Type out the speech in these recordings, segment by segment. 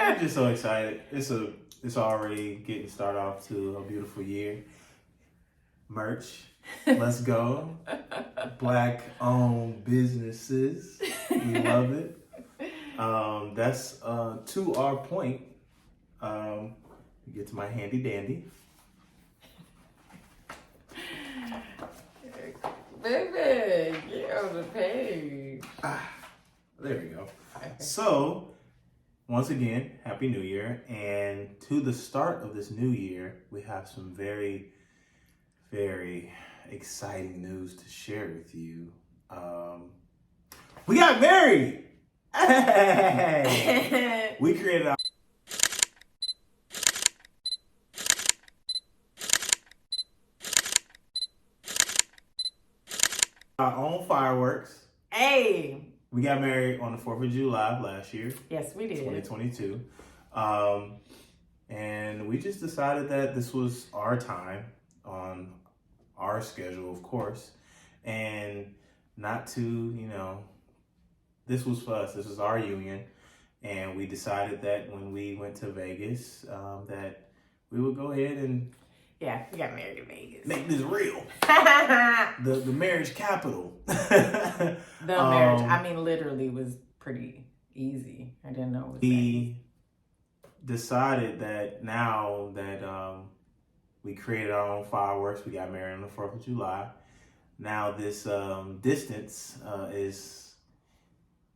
I'm just so excited. It's already getting started off to a beautiful year. Merch, let's go. Black-owned businesses, we love it. That's to our point. Get to my handy dandy. Baby, get on the page. There we go. So, once again, Happy New Year. And to the start of this new year, we have some very, very exciting news to share with you. We got married! Hey! We created our own fireworks. Hey! We got married on the 4th of July last year. Yes, we did. 2022. And we just decided that this was our time on our schedule, of course. And not to, this was for us. This was our union. And we decided that when we went to Vegas, that we would go ahead and yeah, we got married in Vegas. make this real. the marriage capital. The marriage, I mean, literally was pretty easy. I didn't know it was we decided that now that we created our own fireworks, we got married on the 4th of July. Now this distance is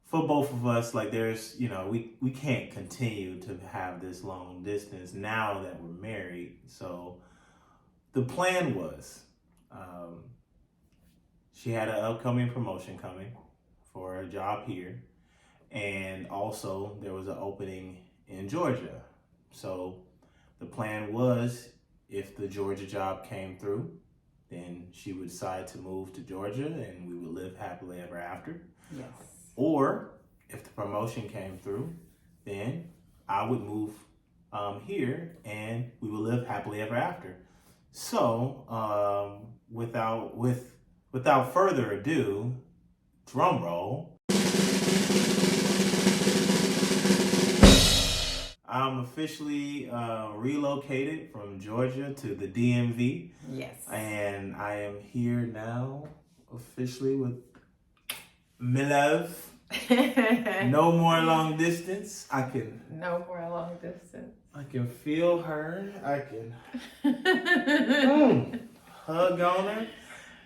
for both of us, like there's, we can't continue to have this long distance now that we're married. So the plan was, she had an upcoming promotion coming for a job here. And also there was an opening in Georgia. So the plan was, if the Georgia job came through, then she would decide to move to Georgia and we would live happily ever after. Yes. Or if the promotion came through, then I would move here and we would live happily ever after. So without further ado, drum roll. I'm officially relocated from Georgia to the DMV. Yes. And I am here now officially with my love. No more long distance. No more long distance. I can feel her. I can hug on her.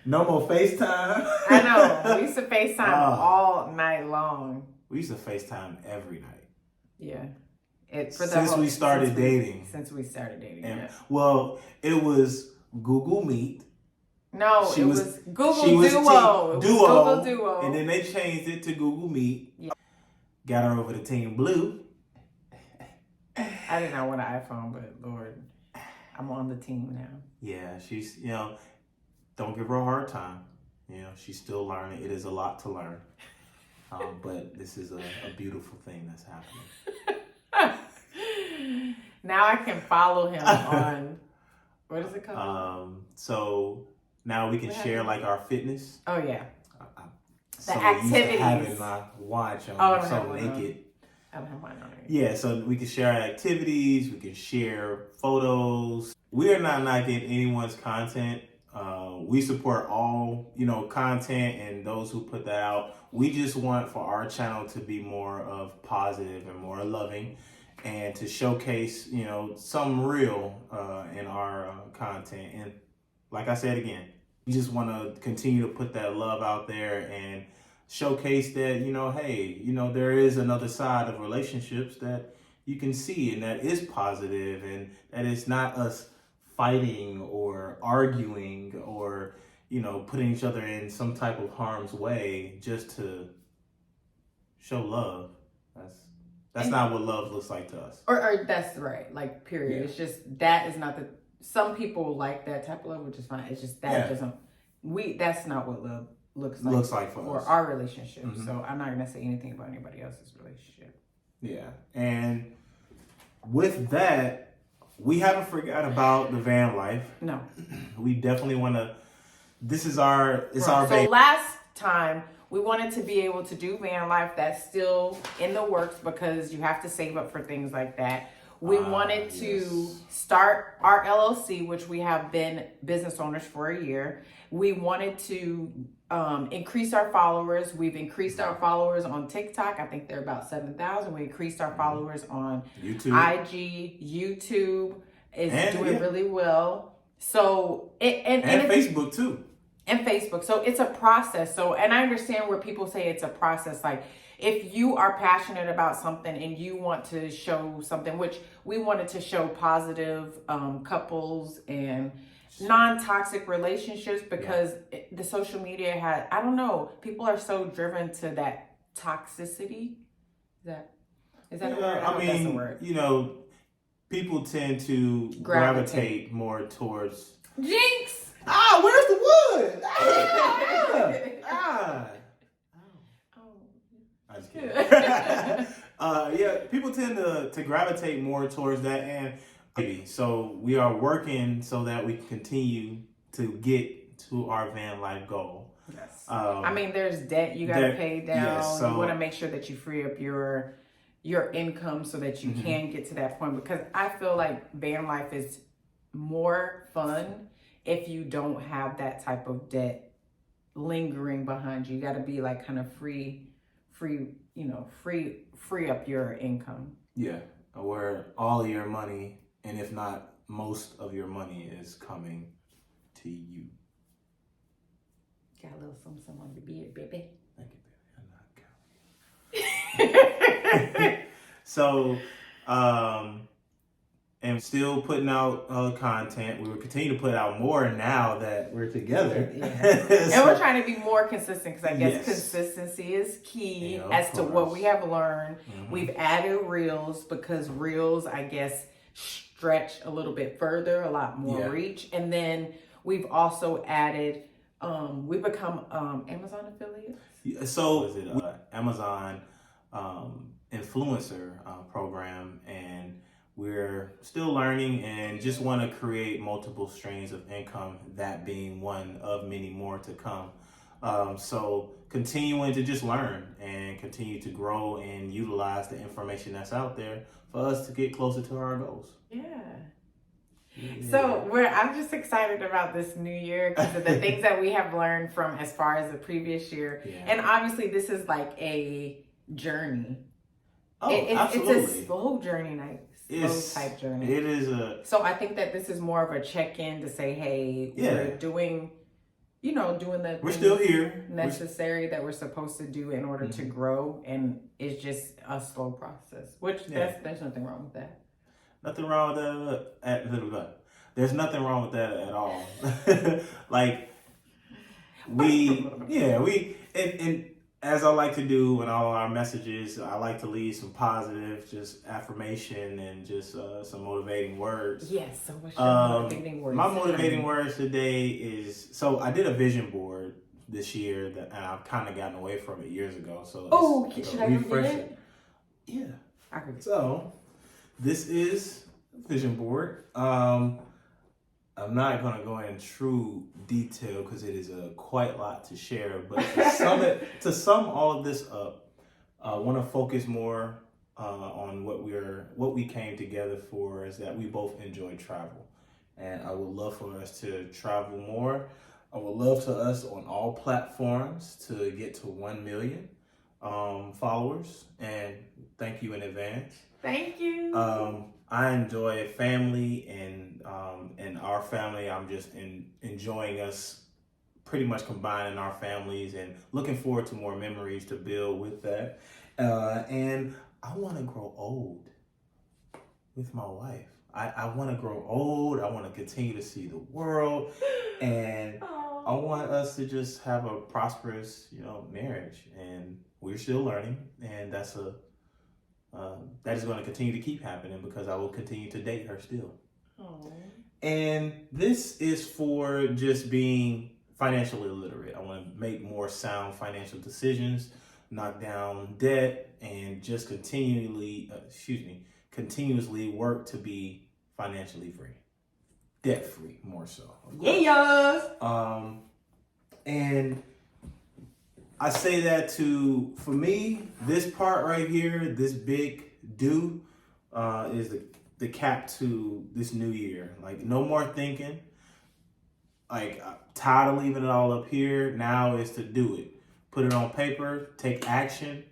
No more FaceTime. I know. We used to FaceTime all night long. We used to FaceTime every night. Yeah. Since we started dating. Since we started dating, and, yeah. Well, it was Google Meet. No, it was Google Duo. Google Duo. And then they changed it to Google Meet. Yeah. Got her over to Team Blue. I did not want an iPhone, but Lord, I'm on the team now. Yeah, she's, don't give her a hard time. She's still learning. It is a lot to learn. But this is a beautiful thing that's happening. Now I can follow him on, what is it called? So now we can share like our fitness. Oh yeah. The activities. Used to having my watch on, so naked. I don't have mine on. Yeah, so we can share our activities. We can share photos. We are not knocking anyone's content. We support all, content and those who put that out. We just want for our channel to be more of positive and more loving, and to showcase, some real in our content. And like I said again, we just want to continue to put that love out there and showcase that, hey, there is another side of relationships that you can see and that is positive, and that it's not us fighting or arguing or, putting each other in some type of harm's way just to show love. That's not what love looks like to us. Or that's right, like, period. Yeah. It's just, that is not some people like that type of love, which is fine. It's just that that's not what love looks like for us. Our relationship. Mm-hmm. So I'm not going to say anything about anybody else's relationship. Yeah. And with that, we haven't forgot about the van life. No. We definitely want to, this is our baby. So last time we wanted to be able to do van life. That's still in the works because you have to save up for things like that. We wanted to start our LLC, which we have been business owners for a year. We wanted to increase our followers. We've increased our followers on TikTok. I think they're about 7,000. We increased our followers on YouTube. IG, YouTube is doing really well. So and Facebook too. And Facebook. So it's a process. So, and I understand where people say it's a process. Like if you are passionate about something and you want to show something, which we wanted to show positive couples and non-toxic relationships, because the social media had, I don't know, people are so driven to that toxicity. Is that a word? I mean, that's a word. You know, people tend to gravitate more towards Jinx. Where's the wood? I just kidding. Yeah, people tend to gravitate more towards that, and so we are working so that we can continue to get to our van life goal. Yes. I mean, there's debt you got to pay down. Yes, so, you want to make sure that you free up your income so that you can get to that point, because I feel like van life is more fun if you don't have that type of debt lingering behind you. You got to be like kind of free up your income. Yeah, where all your money, and if not most of your money, is coming to you. Got a little something on the beard, baby. Thank you, baby. I'm not counting. So, and still putting out content. We will continue to put out more now that we're together. Yeah. So, and we're trying to be more consistent, because I guess consistency is key to what we have learned. We've added reels because reels, I guess, stretch a little bit further, a lot more reach. And then we've also added, we've become Amazon affiliates. So is it Amazon influencer program, and we're still learning and just want to create multiple streams of income, that being one of many more to come. So continuing to just learn and continue to grow and utilize the information that's out there for us to get closer to our goals. Yeah. So I'm just excited about this new year because of the things that we have learned from as far as the previous year. Yeah. And obviously this is like a journey. Absolutely. It's a slow journey, type journey. It is So I think that this is more of a check-in to say, hey, we're doing the we're still here necessary that we're supposed to do in order to grow, and it's just a slow process. Which there's nothing wrong with that. Nothing wrong with that. There's nothing wrong with that at all. Like and as I like to do in all our messages, I like to leave some positive, just affirmation and just some motivating words. Yes. So what's your motivating words? My motivating words today is, so I did a vision board this year and I've kind of gotten away from it years ago. So should I refresh it? Yeah. I could. So this is vision board. I'm not going to go in true detail because it is quite a lot to share, but to sum all of this up, I want to focus more on what we came together for, is that we both enjoy travel, and I would love for us to travel more. I would love for us on all platforms to get to 1 million followers, and thank you in advance. Thank you. I enjoy family, and our family, I'm just enjoying us pretty much combining our families and looking forward to more memories to build with that. And I want to grow old with my wife. I want to grow old. I want to continue to see the world, and I want us to just have a prosperous, marriage. And we're still learning, and that is going to continue to keep happening because I will continue to date her still. Aww. And this is for just being financially literate. I want to make more sound financial decisions, knock down debt, and just continuously work to be financially free, debt free, more so. Yeah. And I say that for me, this part right here, this big do, is the cap to this new year. Like, no more thinking. Like, I'm tired of leaving it all up here. Now is to do it. Put it on paper, take action.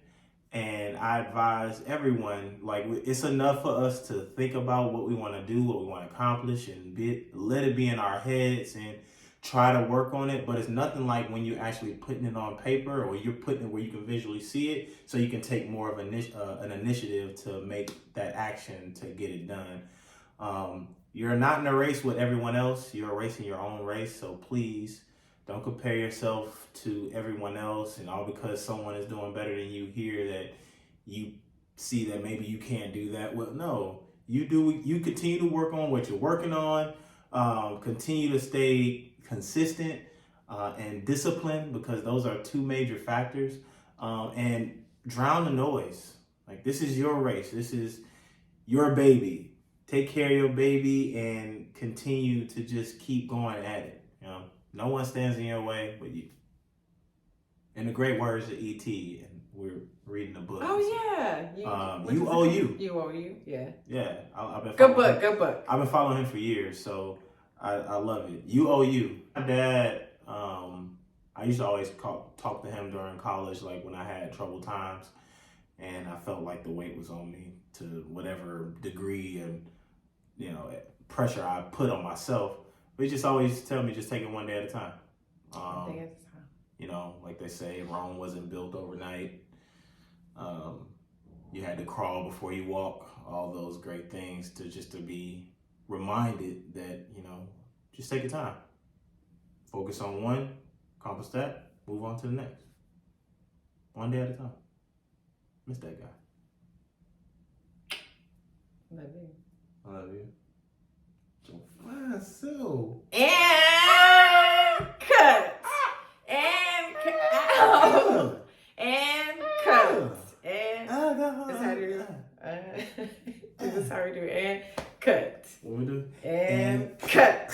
And I advise everyone, like, it's enough for us to think about what we want to do, what we want to accomplish, and let it be in our heads and try to work on it. But it's nothing like when you're actually putting it on paper, or you're putting it where you can visually see it, so you can take more of an initiative to make that action to get it done. You're not in a race with everyone else. You're racing your own race. So please don't compare yourself to everyone else, and all because someone is doing better than you here that you see that maybe you can't do that. Well, no, you do. You continue to work on what you're working on. Continue to stay consistent and disciplined, because those are two major factors. And drown the noise. Like, this is your race. This is your baby. Take care of your baby and continue to just keep going at it. You know, no one stands in your way but you. In the great words of E.T., and we're reading the book. Oh yeah, you owe you. You owe you. Yeah. Yeah, I've been good book. I've been following him for years, so I love it. You owe you. My dad, I used to always talk to him during college, like when I had troubled times, and I felt like the weight was on me to whatever degree and pressure I put on myself. But he just always tell me, just take it one day at a time. One day at a time. You know, like they say, Rome wasn't built overnight. You had to crawl before you walk. All those great things to be reminded that, just take your time. Focus on one, accomplish that, move on to the next. One day at a time. Miss that guy. Love you. I love you. So fine, so. And cut. And cut. And cut. And that's how you do it. Is this how we do it? And cut. What we do? And cut.